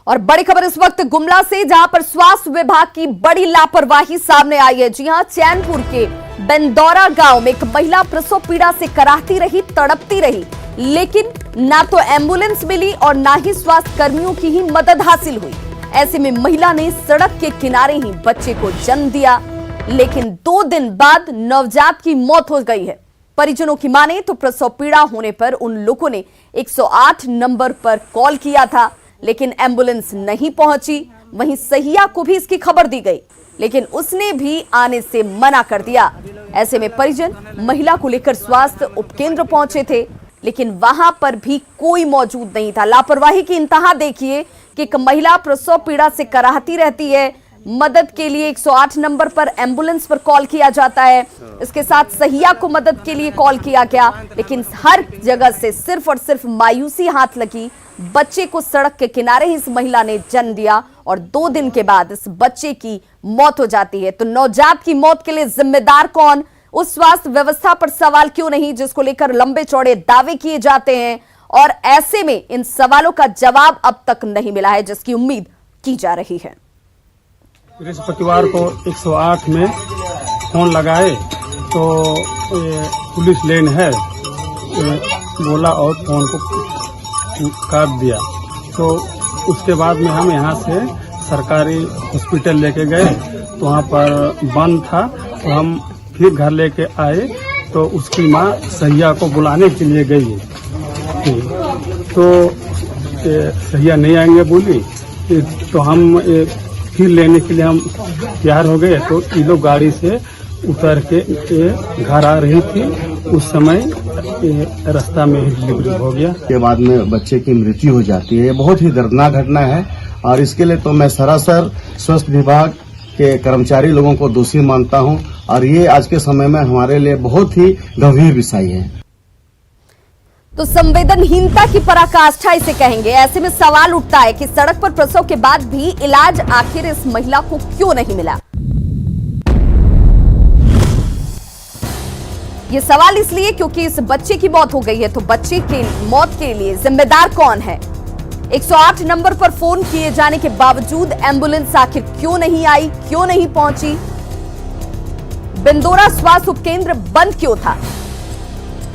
और बड़ी खबर इस वक्त गुमला से, जहां पर स्वास्थ्य विभाग की बड़ी लापरवाही सामने आई है। जी हां, चैनपुर के बेंदौरा गांव में एक महिला प्रसव पीड़ा से कराहती रही, तड़पती रही, लेकिन ना तो एम्बुलेंस मिली और ना ही स्वास्थ्य कर्मियों की ही मदद हासिल हुई। ऐसे में महिला ने सड़क के किनारे ही बच्चे को जन्म दिया, लेकिन 2 दिन बाद नवजात की मौत हो गई है। परिजनों की माने तो प्रसव पीड़ा होने पर उन लोगों ने 108 नंबर पर कॉल किया था, लेकिन एम्बुलेंस नहीं पहुंची। वहीं सहिया को भी इसकी खबर दी गई, लेकिन उसने भी आने से मना कर दिया। ऐसे में परिजन महिला को लेकर स्वास्थ्य उपकेंद्र पहुंचे थे, लेकिन वहां पर भी कोई मौजूद नहीं था। लापरवाही की इंतहा देखिए कि एक महिला प्रसव पीड़ा से कराहती रहती है, मदद के लिए 108 नंबर पर एम्बुलेंस पर कॉल किया जाता है, इसके साथ सहिया को मदद के लिए कॉल किया गया, लेकिन हर जगह से सिर्फ और सिर्फ मायूसी हाथ लगी। बच्चे को सड़क के किनारे ही इस महिला ने जन्म दिया और 2 दिन के बाद इस बच्चे की मौत हो जाती है। तो नवजात की मौत के लिए जिम्मेदार कौन? उस स्वास्थ्य व्यवस्था पर सवाल क्यों नहीं, जिसको लेकर लंबे चौड़े दावे किए जाते हैं? और ऐसे में इन सवालों का जवाब अब तक नहीं मिला है, जिसकी उम्मीद की जा रही है। बृहस्पतिवार को 108 में फोन लगाए तो पुलिस लेन है बोला और फोन को काट दिया। तो उसके बाद में हम यहाँ से सरकारी हॉस्पिटल लेके गए, तो वहाँ पर बंद था। तो हम फिर घर लेके आए तो उसकी माँ सहिया को बुलाने के लिए गई, तो सहिया नहीं आएंगे बोली। तो हम फिर लेने के लिए हम तैयार हो गए, तो ये लोग गाड़ी से उतर के घर आ रही थी। उस समय रास्ता में ही डिलीवरी हो गया। के बाद में बच्चे की मृत्यु हो जाती है। ये बहुत ही दर्दनाक घटना है और इसके लिए तो मैं सरासर स्वास्थ्य विभाग के कर्मचारी लोगों को दोषी मानता हूं और ये आज के समय में हमारे लिए बहुत ही गंभीर विषय है। तो संवेदनहीनता की पराकाष्ठा इसे कहेंगे। ऐसे में सवाल उठता है कि सड़क पर प्रसव के बाद भी इलाज आखिर इस महिला को क्यों नहीं मिला। ये सवाल इसलिए क्योंकि इस बच्चे की मौत हो गई है, तो बच्चे की मौत के लिए जिम्मेदार कौन है? 108 नंबर पर फोन किए जाने के बावजूद एम्बुलेंस आखिर क्यों नहीं आई, क्यों नहीं पहुंची? बेंदौरा स्वास्थ्य उपकेंद्र बंद क्यों था?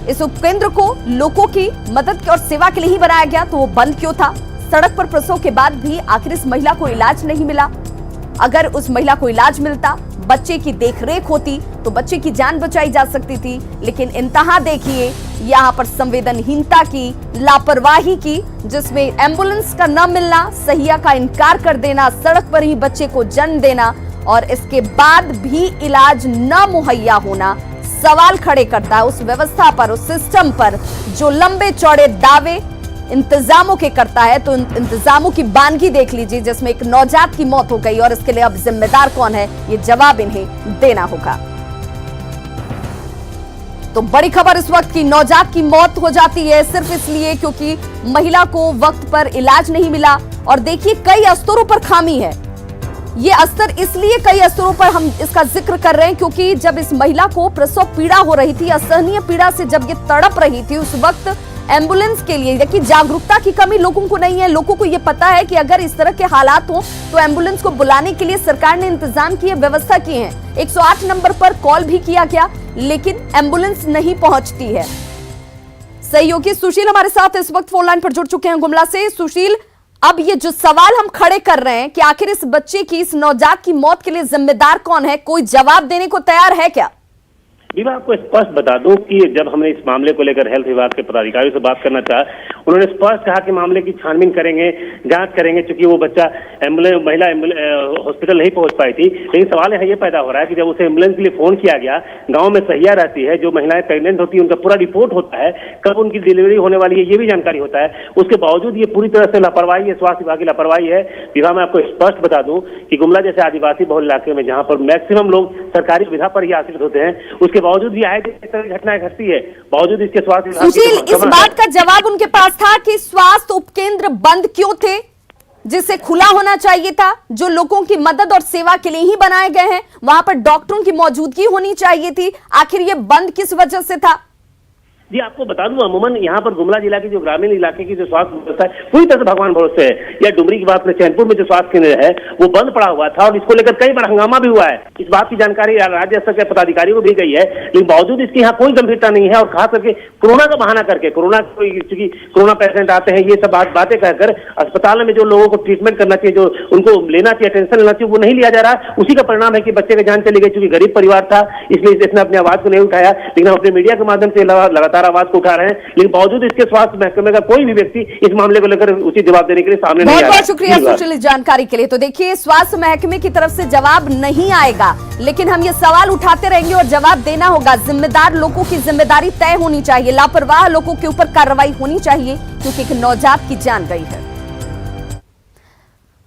इस उपकेंद्र को लोगों की मदद और सेवा के लिए ही बनाया गया, तो वो बंद क्यों था? सड़क पर प्रसव के बाद भी आखिर इस महिला को इलाज नहीं मिला। अगर उस महिला को इलाज मिलता, बच्चे की देखरेख होती, तो बच्चे की जान बचाई जा सकती थी। लेकिन इंतहा देखिए यहाँ पर संवेदनहीनता की, लापरवाही की, जिसमें एम्बुलेंस का न मिलना, सहिया का इनकार कर देना, सड़क पर ही बच्चे को जन्म देना और इसके बाद भी इलाज न मुहैया होना सवाल खड़े करता है उस व्यवस्था पर, उस सिस्टम पर जो लंबे चौड़े दावे इंतजामों के करता है। तो इंतजामों की बानगी देख लीजिए, जिसमें एक नवजात की मौत हो गई और इसके लिए अब जिम्मेदार कौन है, ये जवाब इन्हें देना होगा। तो बड़ी खबर इस वक्त की, नवजात की मौत हो जाती है सिर्फ इसलिए क्योंकि महिला को वक्त पर इलाज नहीं मिला। और देखिए कई स्तरों पर खामी है। ये अस्तर इसलिए कई स्तरों पर हम इसका जिक्र कर रहे हैं क्योंकि जब इस महिला को प्रसव पीड़ा हो रही थी, असहनीय पीड़ा से जब ये तड़प रही थी, उस वक्त एम्बुलेंस के लिए देखिए जागरूकता की कमी लोगों को नहीं है। लोगों को ये पता है कि अगर इस तरह के हालात हो तो एम्बुलेंस को बुलाने के लिए सरकार ने इंतजाम किए, व्यवस्था की है। 108 नंबर पर कॉल भी किया गया, लेकिन एम्बुलेंस नहीं पहुंचती है। सहयोगी सुशील हमारे साथ इस वक्त फोन लाइन पर जुड़ चुके हैं गुमला से। सुशील, अब ये जो सवाल हम खड़े कर रहे हैं कि आखिर इस बच्चे की, इस नवजात की मौत के लिए जिम्मेदार कौन है, कोई जवाब देने को तैयार है क्या? मैं आपको स्पष्ट बता दूं कि जब हमने इस मामले को लेकर हेल्थ विभाग के पदाधिकारियों से बात करना चाहा, उन्होंने स्पष्ट कहा कि मामले की छानबीन करेंगे, जांच करेंगे, क्योंकि वो बच्चा महिला हॉस्पिटल नहीं पहुंच पाई थी। लेकिन सवाल यहाँ ये पैदा हो रहा है कि जब उसे एम्बुलेंस के लिए फोन किया गया, गांव में सहिया रहती है, जो महिलाएं प्रेग्नेंट होती है उनका पूरा रिपोर्ट होता है, कब उनकी डिलीवरी होने वाली है ये भी जानकारी होता है। उसके बावजूद ये पूरी तरह से लापरवाही है, स्वास्थ्य विभाग की लापरवाही है। विभाग में आपको स्पष्ट बता दूं कि गुमला जैसे आदिवासी बहुल इलाके में, जहां पर मैक्सिमम लोग सरकारी सुविधा पर ही आश्रित होते हैं, उसके बावजूद भी आए घटनाएं घटती है, बावजूद इसके स्वास्थ्य। सुशील, इस बात का जवाब उनके पास था कि स्वास्थ्य उपकेंद्र बंद क्यों थे, जिसे खुला होना चाहिए था, जो लोगों की मदद और सेवा के लिए ही बनाए गए हैं, वहां पर डॉक्टरों की मौजूदगी होनी चाहिए थी, आखिर ये बंद किस वजह से था? जी आपको बता दूं, अमूमन यहाँ पर गुमला जिला की जो ग्रामीण इलाके की जो स्वास्थ्य व्यवस्था है पूरी तरह से भगवान भरोसे है। या डुमरी की बात करें, चैनपुर में जो स्वास्थ्य केंद्र है वो बंद पड़ा हुआ था और इसको लेकर कई बार हंगामा भी हुआ है। इस बात की जानकारी राज्य स्तर के पदाधिकारियों को भी गई है, लेकिन बावजूद इसकी यहाँ कोई गंभीरता नहीं है। और खास करके कोरोना का बहाना करके, चूंकि कोरोना पेशेंट आते हैं, ये सब बातें कहकर अस्पताल में जो लोगों को ट्रीटमेंट करना चाहिए, जो उनको लेना चाहिए, अटेंशन लेना चाहिए, वो नहीं लिया जा रहा। उसी का परिणाम है कि बच्चे की जान चली गई। चूंकि गरीब परिवार था इसलिए इसने अपनी आवाज को नहीं उठाया, लेकिन हम अपने मीडिया के माध्यम से लगातार आवाज को उठा रहे हैं। लेकिन बावजूद इसके स्वास्थ्य महकमे का कोई भी व्यक्ति इस मामले को लेकर उचित जवाब देने के लिए सामने नहीं आया। बहुत बहुत शुक्रिया सुशील इस जानकारी के लिए। तो देखिए, स्वास्थ्य महकमे की तरफ से जवाब नहीं आएगा, लेकिन हम ये सवाल उठाते रहेंगे और जवाब देना होगा। जिम्मेदार लोगों की जिम्मेदारी तय होनी चाहिए, लापरवाह लोगों के ऊपर कार्रवाई होनी चाहिए, क्योंकि एक नवजात की जान गई है।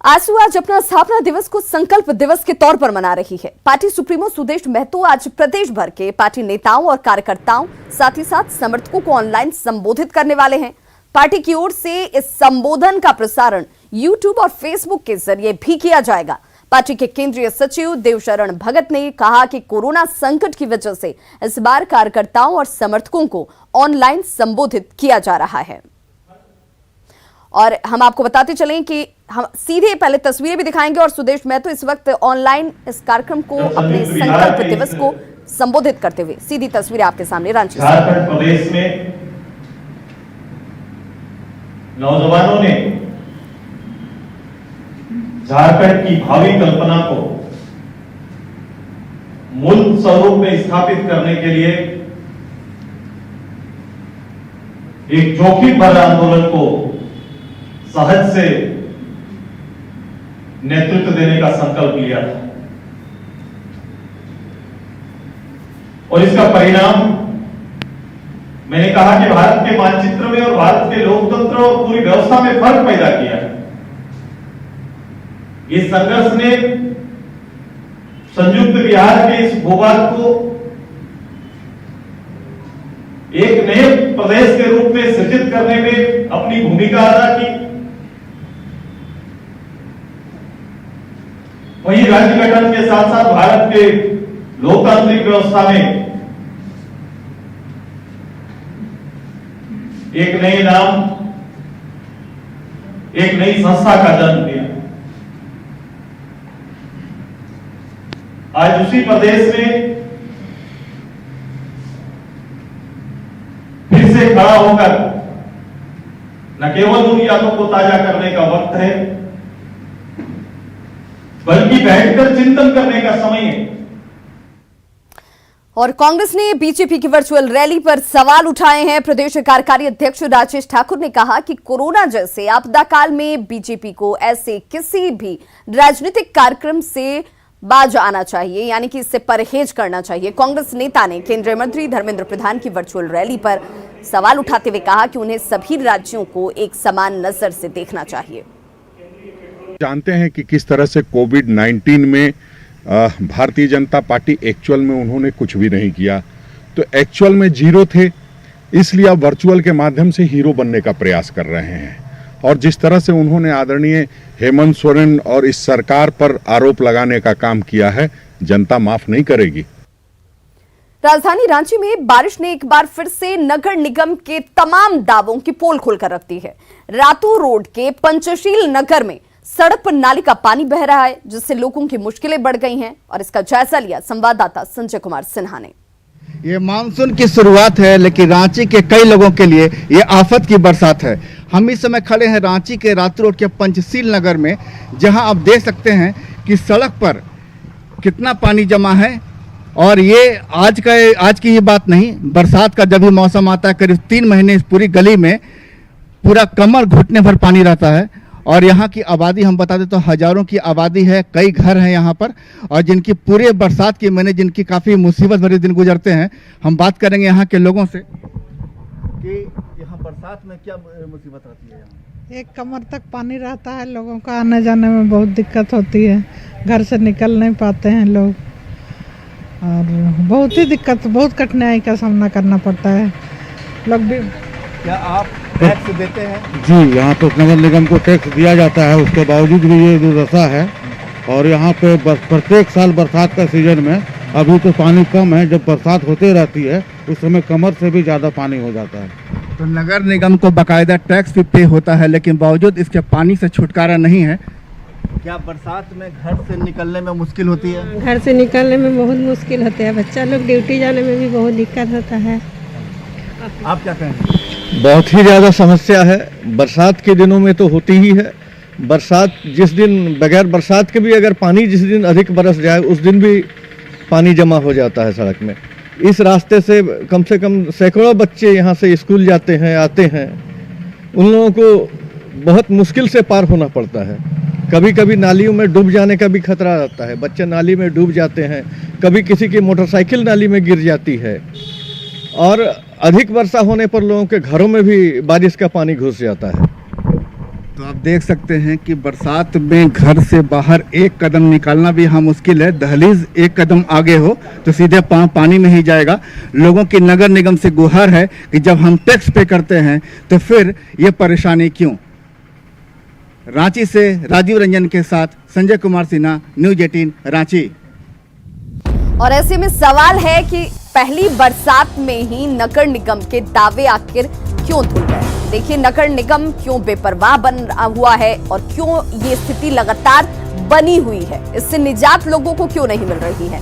आजसू आज अपना स्थापना दिवस को संकल्प दिवस के तौर पर मना रही है। पार्टी सुप्रीमो सुदेश महतो आज प्रदेश भर के पार्टी नेताओं और कार्यकर्ताओं, साथ ही साथ समर्थकों को ऑनलाइन संबोधित करने वाले हैं। पार्टी की ओर से इस संबोधन का प्रसारण यूट्यूब और फेसबुक के जरिए भी किया जाएगा। पार्टी के केंद्रीय सचिव देवशरण भगत ने कहा कि कोरोना संकट की वजह से इस बार कार्यकर्ताओं और समर्थकों को ऑनलाइन संबोधित किया जा रहा है। और हम आपको बताते चलें कि हम सीधे पहले तस्वीरें भी दिखाएंगे और सुदेश महतो इस वक्त ऑनलाइन इस कार्यक्रम को, अपने संकल्प दिवस को संबोधित करते हुए, सीधी तस्वीरें आपके सामने रांची से। झारखंड प्रदेश में नौजवानों ने झारखंड की भावी कल्पना को मूल स्वरूप में स्थापित करने के लिए एक जोखिम भरा आंदोलन को सहज से नेतृत्व देने का संकल्प लिया था। और इसका परिणाम मैंने कहा कि भारत के मानचित्र में और भारत के लोकतंत्र और पूरी व्यवस्था में फर्क पैदा किया है। इस संघर्ष ने संयुक्त बिहार के इस भूभाग को एक नए प्रदेश के रूप में सृजित करने में अपनी भूमिका अदा की। वहीं राज्य गठन के साथ साथ भारत के लोकतांत्रिक व्यवस्था में एक नए नाम, एक नई संस्था का जन्म दिया। आज उसी प्रदेश में फिर से खड़ा होकर न केवल उन यादों को ताजा करने का वक्त है, बल्कि बैठकर चिंतन करने का समय है। और कांग्रेस ने बीजेपी की वर्चुअल रैली पर सवाल उठाए हैं। प्रदेश कार्यकारी अध्यक्ष राजेश ठाकुर ने कहा कि कोरोना जैसे आपदा काल में बीजेपी को ऐसे किसी भी राजनीतिक कार्यक्रम से बाज आना चाहिए, यानी कि इससे परहेज करना चाहिए। कांग्रेस नेता ने केंद्रीय मंत्री धर्मेंद्र प्रधान की वर्चुअल रैली पर सवाल उठाते हुए कहा कि उन्हें सभी राज्यों को एक समान नजर से देखना चाहिए। जानते हैं कि किस तरह से कोविड-19 में भारतीय जनता पार्टी एक्चुअल में उन्होंने कुछ भी नहीं किया, तो एक्चुअल में जीरो थे, इसलिए अब वर्चुअल के माध्यम से हीरो बनने का प्रयास कर रहे हैं। और जिस तरह से उन्होंने आदरणीय हेमंत सोरेन और इस सरकार पर आरोप लगाने का काम किया है, जनता माफ नहीं करेगी। राजधानी रांची में बारिश ने एक बार फिर से नगर निगम के तमाम दावों की पोल खोलकर रख दी है। रातू रोड के पंचशील नगर में सड़क पर नाली का पानी बह रहा है, जिससे लोगों की मुश्किलें बढ़ गई हैं। और इसका जायजा लिया संवाददाता संजय कुमार सिन्हा ने। ये मानसून की शुरुआत है, लेकिन रांची के कई लोगों के लिए ये आफत की बरसात है। हम इस समय खड़े हैं रांची के रातू रोड के पंचशील नगर में, जहां आप देख सकते हैं कि सड़क पर कितना पानी जमा है। और ये आज की ये बात नहीं, बरसात का जब भी मौसम आता है करीब 3 महीने इस पूरी गली में पूरा कमर घुटने भर पानी रहता है। और यहाँ की आबादी हम बता दें तो हजारों की आबादी है, कई घर हैं यहाँ पर, और जिनकी पूरे बरसात के महीने जिनकी काफ़ी मुसीबत भरे दिन गुजरते हैं। हम बात करेंगे यहाँ के लोगों से कि यहाँ बरसात में क्या मुसीबत रहती है। यहाँ 1 कमर तक पानी रहता है, लोगों का आने जाने में बहुत दिक्कत होती है, घर से निकल नहीं पाते हैं लोग, और बहुत ही दिक्कत, बहुत कठिनाई का सामना करना पड़ता है। लोग भी क्या आप टैक्स देते हैं? जी, यहाँ तो नगर निगम को टैक्स दिया जाता है, उसके बावजूद भी ये दुर्दशा है। और यहाँ पे प्रत्येक साल बरसात का सीजन में अभी तो पानी कम है, जब बरसात होते रहती है उस समय कमर से भी ज़्यादा पानी हो जाता है। तो नगर निगम को बाकायदा टैक्स भी पे होता है, लेकिन बावजूद इसके पानी से छुटकारा नहीं है। क्या बरसात में घर से निकलने में मुश्किल होती है? घर से निकलने में बहुत मुश्किल होता है, बच्चा लोग ड्यूटी जाने में भी बहुत दिक्कत होता है। आप क्या कहेंगे? बहुत ही ज़्यादा समस्या है। बरसात के दिनों में तो होती ही है। बरसात जिस दिन, बगैर बरसात के भी अगर पानी जिस दिन अधिक बरस जाए उस दिन भी पानी जमा हो जाता है सड़क में। इस रास्ते से कम सैकड़ों बच्चे यहाँ से स्कूल जाते हैं, आते हैं। उन लोगों को बहुत मुश्किल से पार होना पड़ता है। कभी कभी नालियों में डूब जाने का भी खतरा रहता है, बच्चे नाली में डूब जाते हैं। कभी किसी की मोटरसाइकिल नाली में गिर जाती है, और अधिक वर्षा होने पर लोगों के घरों में भी बारिश का पानी घुस जाता है। तो आप देख सकते हैं कि बरसात में घर से बाहर एक कदम निकालना भी यहाँ मुश्किल है। दहलीज एक कदम आगे हो तो सीधे पाँव पानी में ही जाएगा। लोगों की नगर निगम से गुहार है कि जब हम टैक्स पे करते हैं तो फिर ये परेशानी क्यों। रांची से राजीव रंजन के साथ संजय कुमार सिन्हा, न्यूज 18 रांची। और ऐसे में सवाल है कि पहली बरसात में ही नगर निगम के दावे आखिर क्यों धुल गए। देखिए, नगर निगम क्यों बेपरवाह बन हुआ है और क्यों ये स्थिति लगातार बनी हुई है, इससे निजात लोगों को क्यों नहीं मिल रही है।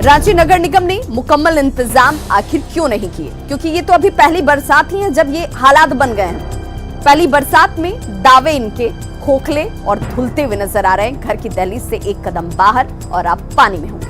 रांची नगर निगम ने मुकम्मल इंतजाम आखिर क्यों नहीं किए, क्योंकि ये तो अभी पहली बरसात ही है जब ये हालात बन गए हैं। पहली बरसात में दावे इनके खोखले और धुलते हुए नजर आ रहे हैं। घर की दहलीज से एक कदम बाहर और आप पानी में होंगे।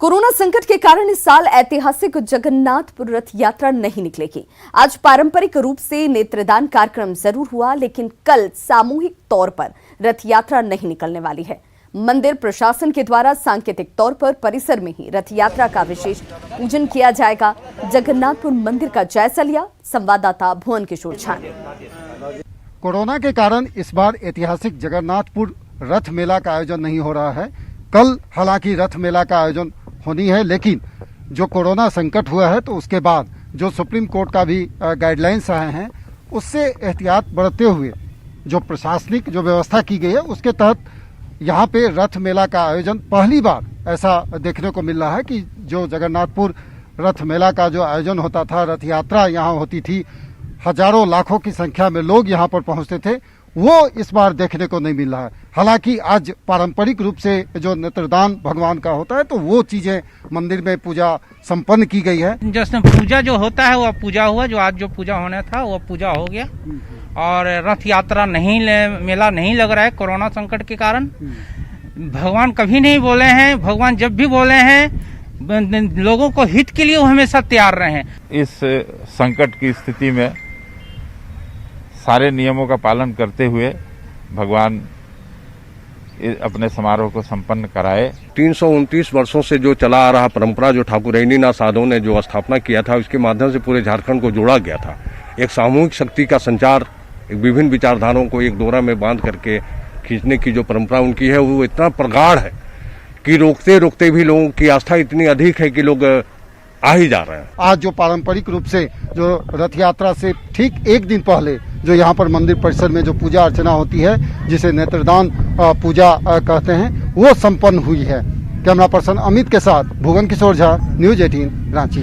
कोरोना संकट के कारण इस साल ऐतिहासिक जगन्नाथपुर रथ यात्रा नहीं निकलेगी। आज पारंपरिक रूप से नेत्रदान कार्यक्रम जरूर हुआ, लेकिन कल सामूहिक तौर पर रथ यात्रा नहीं निकलने वाली है। मंदिर प्रशासन के द्वारा सांकेतिक तौर पर परिसर में ही रथ यात्रा का विशेष पूजन किया जाएगा। जगन्नाथपुर मंदिर का जायजा लिया संवाददाता भुवन किशोर झा ने। कोरोना के कारण इस बार ऐतिहासिक जगन्नाथपुर रथ मेला का आयोजन नहीं हो रहा है। कल हालांकि रथ मेला का आयोजन होनी है, लेकिन जो कोरोना संकट हुआ है तो उसके बाद जो सुप्रीम कोर्ट का भी गाइडलाइंस आए हैं, उससे एहतियात बरतते हुए जो प्रशासनिक जो व्यवस्था की गई है उसके तहत यहाँ पे रथ मेला का आयोजन पहली बार ऐसा देखने को मिल रहा है कि जो जगन्नाथपुर रथ मेला का जो आयोजन होता था, रथ यात्रा यहाँ होती थी, हजारों लाखों की संख्या में लोग यहाँ पर पहुँचते थे, वो इस बार देखने को नहीं मिल रहा है। हालांकि आज पारंपरिक रूप से जो नेत्रदान भगवान का होता है तो वो चीजें मंदिर में पूजा संपन्न की गई है। जैसे पूजा जो होता है वो पूजा हुआ, जो आज जो पूजा होना था वो पूजा हो गया, और रथ यात्रा नहीं मेला नहीं लग रहा है कोरोना संकट के कारण। भगवान कभी नहीं बोले हैं, भगवान जब भी बोले हैं लोगों को हित के लिए वो हमेशा तैयार रहे हैं। इस संकट की स्थिति में सारे नियमों का पालन करते हुए भगवान अपने समारोह को संपन्न कराए। 329 वर्षों से जो चला आ रहा परंपरा, जो ठाकुर रैनीनाथ साधु ने जो स्थापना किया था, उसके माध्यम से पूरे झारखंड को जोड़ा गया था। एक सामूहिक शक्ति का संचार, एक विभिन्न विचारधाराओं को एक दोरा में बांध करके खींचने की जो परंपरा उनकी है वो इतना प्रगाढ़ है कि रोकते रोकते भी लोगों की आस्था इतनी अधिक है कि लोग आ ही जा रहे हैं। आज जो पारंपरिक रूप से जो रथ यात्रा से ठीक एक दिन पहले जो यहाँ पर मंदिर परिसर में जो पूजा अर्चना होती है, जिसे नेत्रदान पूजा कहते हैं, वो संपन्न हुई है। कैमरा पर्सन अमित के साथ भुवन किशोर झा, न्यूज 18 रांची।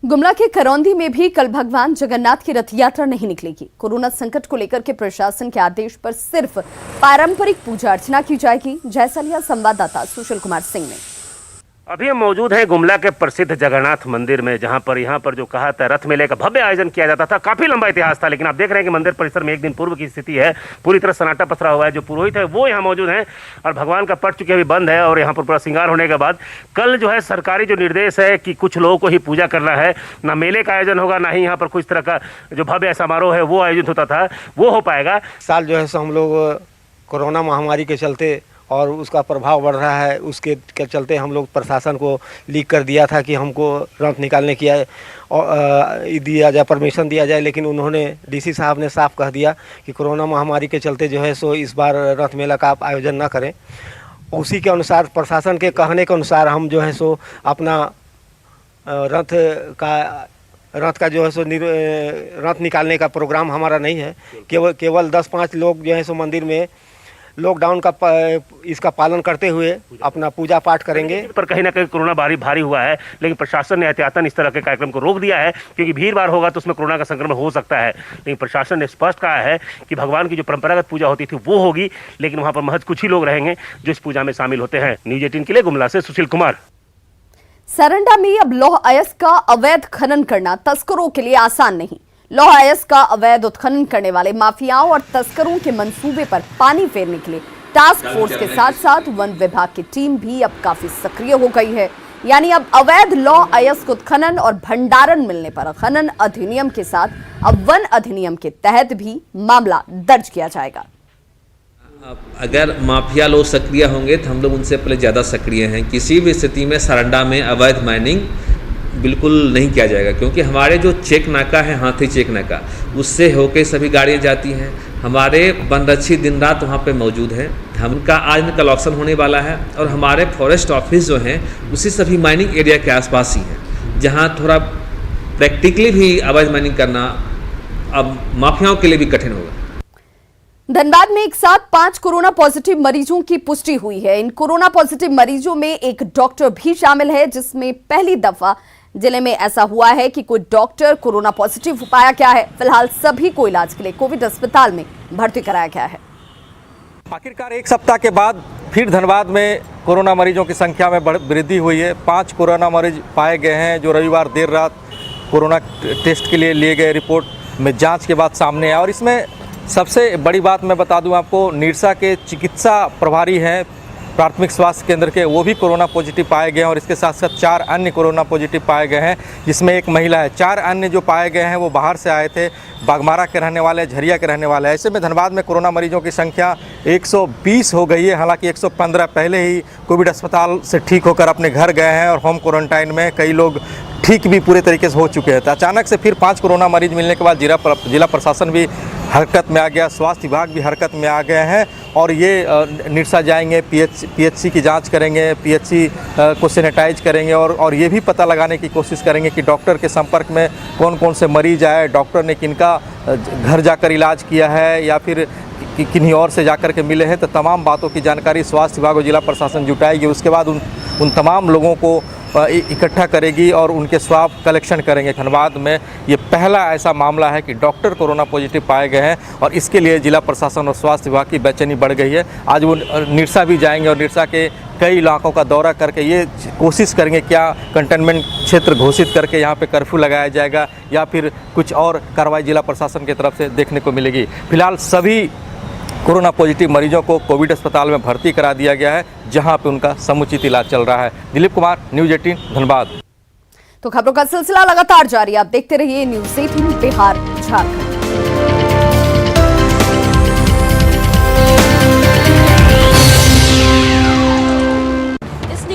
गुमला के करौंदी में भी कल भगवान जगन्नाथ की रथ यात्रा नहीं निकलेगी। कोरोना संकट को लेकर के प्रशासन के आदेश पर सिर्फ पारंपरिक पूजा अर्चना की जाएगी। जायजा लिया संवाददाता सुशील कुमार सिंह ने। अभी हम मौजूद हैं गुमला के प्रसिद्ध जगन्नाथ मंदिर में, जहां पर यहाँ पर जो कहा था रथ मेले का भव्य आयोजन किया जाता था। काफी लंबा इतिहास था, लेकिन आप देख रहे हैं कि मंदिर परिसर में एक दिन पूर्व की स्थिति है। पूरी तरह सन्नाटा पसरा हुआ है। जो पुरोहित है वो यहाँ मौजूद हैं और भगवान का पट चूंकि अभी बंद है और यहाँ पर पूरा श्रृंगार होने के बाद कल जो है सरकारी जो निर्देश है कि कुछ लोगों को ही पूजा करना है, ना मेले का आयोजन होगा, ना ही यहाँ पर कुछ तरह का जो भव्य समारोह है वो आयोजित होता था वो हो पाएगा। साल जो है सो हम लोग कोरोना महामारी के चलते और उसका प्रभाव बढ़ रहा है, उसके चलते हम लोग प्रशासन को लीक कर दिया था कि हमको रथ निकालने की दिया जाए, परमिशन दिया जाए, लेकिन उन्होंने डीसी साहब ने साफ कह दिया कि कोरोना महामारी के चलते जो है सो इस बार रथ मेला का आप आयोजन ना करें। उसी के अनुसार, प्रशासन के कहने के अनुसार हम जो है सो अपना रथ का जो है सो रथ निकालने का प्रोग्राम हमारा नहीं है। केवल 10-5 लोग जो है सो मंदिर में लॉकडाउन का इसका पालन करते हुए अपना पूजा पाठ करेंगे। पर कहीं ना कहीं कोरोना भारी हुआ है, लेकिन प्रशासन ने एहतियातन इस तरह के कार्यक्रम को रोक दिया है, क्योंकि भीड़ भाड़ होगा तो उसमें कोरोना का संक्रमण हो सकता है। लेकिन प्रशासन ने स्पष्ट कहा है कि भगवान की जो परंपरागत पूजा होती थी वो होगी, लेकिन वहां पर महज कुछ ही लोग रहेंगे जो इस पूजा में शामिल होते हैं। न्यूज़ 18 के लिए गुमला से सुशील कुमार। सरंडा में अब लौह अयस्क का अवैध खनन करना तस्करों के लिए आसान नहीं। लौह अयस्क का अवैध उत्खनन करने वाले माफियाओं और तस्करों के मंसूबे पर पानी फेरने के लिए टास्क फोर्स के साथ साथ वन विभाग की टीम भी अब काफी सक्रिय हो गई है। यानी अब अवैध लौह अयस्क उत्खनन और भंडारण मिलने पर खनन अधिनियम के साथ अब वन अधिनियम के तहत भी मामला दर्ज किया जाएगा। अगर माफिया लोग सक्रिय होंगे तो हम लोग उनसे पहले ज़्यादा सक्रिय हैं। किसी भी स्थिति में सरंडा में अवैध माइनिंग बिल्कुल नहीं किया जाएगा, क्योंकि हमारे जो चेक नाका है, हाथी चेक नाका, उससे होके सभी गाड़ियाँ जाती हैं। हमारे वनरक्षी दिन रात वहाँ पे मौजूद हैं। हमका आज में कलेक्शन होने वाला है और हमारे फॉरेस्ट ऑफिस जो हैं उसी सभी माइनिंग एरिया के आसपास ही हैं, जहाँ थोड़ा प्रैक्टिकली भी अवैध माइनिंग करना अब माफियाओं के लिए भी कठिन होगा। धनबाद में एक साथ 5 कोरोना पॉजिटिव मरीजों की पुष्टि हुई है। इन कोरोना पॉजिटिव मरीजों में एक डॉक्टर भी शामिल है, जिसमें पहली दफा जिले में ऐसा हुआ है कि कोई डॉक्टर कोरोना पॉजिटिव पाया गया है। फिलहाल सभी को इलाज के लिए कोविड अस्पताल में भर्ती कराया गया है। आखिरकार एक सप्ताह के बाद फिर धनबाद में कोरोना मरीजों की संख्या में वृद्धि हुई है। 5 कोरोना मरीज पाए गए हैं, जो रविवार देर रात कोरोना टेस्ट के लिए लिए गए रिपोर्ट में जांच के बाद सामने आया। और इसमें सबसे बड़ी बात मैं बता दूं आपको, निरसा के चिकित्सा प्रभारी हैं प्राथमिक स्वास्थ्य केंद्र के, वो भी कोरोना पॉजिटिव पाए गए हैं। और इसके साथ साथ 4 अन्य कोरोना पॉजिटिव पाए गए हैं, जिसमें एक महिला है। 4 अन्य जो पाए गए हैं वो बाहर से आए थे, बागमारा के रहने वाले, झरिया के रहने वाले। ऐसे में धनबाद में कोरोना मरीजों की संख्या 120 हो गई है। हालांकि 115 पहले ही कोविड अस्पताल से ठीक होकर अपने घर गए हैं और होम क्वारंटाइन में कई लोग ठीक भी पूरे तरीके से हो चुके हैं। तो अचानक से फिर 5 कोरोना मरीज मिलने के बाद जिला प्रशासन भी हरकत में आ गया, स्वास्थ्य विभाग भी हरकत में आ गए हैं और ये निरसा जाएंगे, पीएचसी की जांच करेंगे, पीएचसी को सैनिटाइज करेंगे और ये भी पता लगाने की कोशिश करेंगे कि डॉक्टर के संपर्क में कौन कौन से मरीज आए, डॉक्टर ने किनका घर जाकर इलाज किया है या फिर किन्हीं और से जाकर के मिले हैं। तो तमाम बातों की जानकारी स्वास्थ्य विभाग और जिला प्रशासन जुटाएगी। उसके बाद उन तमाम लोगों को इकट्ठा करेगी और उनके स्वाब कलेक्शन करेंगे। धनबाद में ये पहला ऐसा मामला है कि डॉक्टर कोरोना पॉजिटिव पाए गए हैं और इसके लिए जिला प्रशासन और स्वास्थ्य विभाग की बेचैनी बढ़ गई है। आज वो निरसा भी जाएंगे और निरसा के कई इलाकों का दौरा करके ये कोशिश करेंगे क्या कंटेनमेंट क्षेत्र घोषित करके यहाँ पे कर्फ्यू लगाया जाएगा या फिर कुछ और कार्रवाई जिला प्रशासन की तरफ से देखने को मिलेगी। फिलहाल सभी कोरोना पॉजिटिव मरीजों को कोविड अस्पताल में भर्ती करा दिया गया है, जहां पे उनका समुचित इलाज चल रहा है। दिलीप कुमार, न्यूज़ 18 धनबाद। तो खबरों का सिलसिला लगातार जारी, आप देखते रहिए न्यूज़ 18 बिहार झारखंड।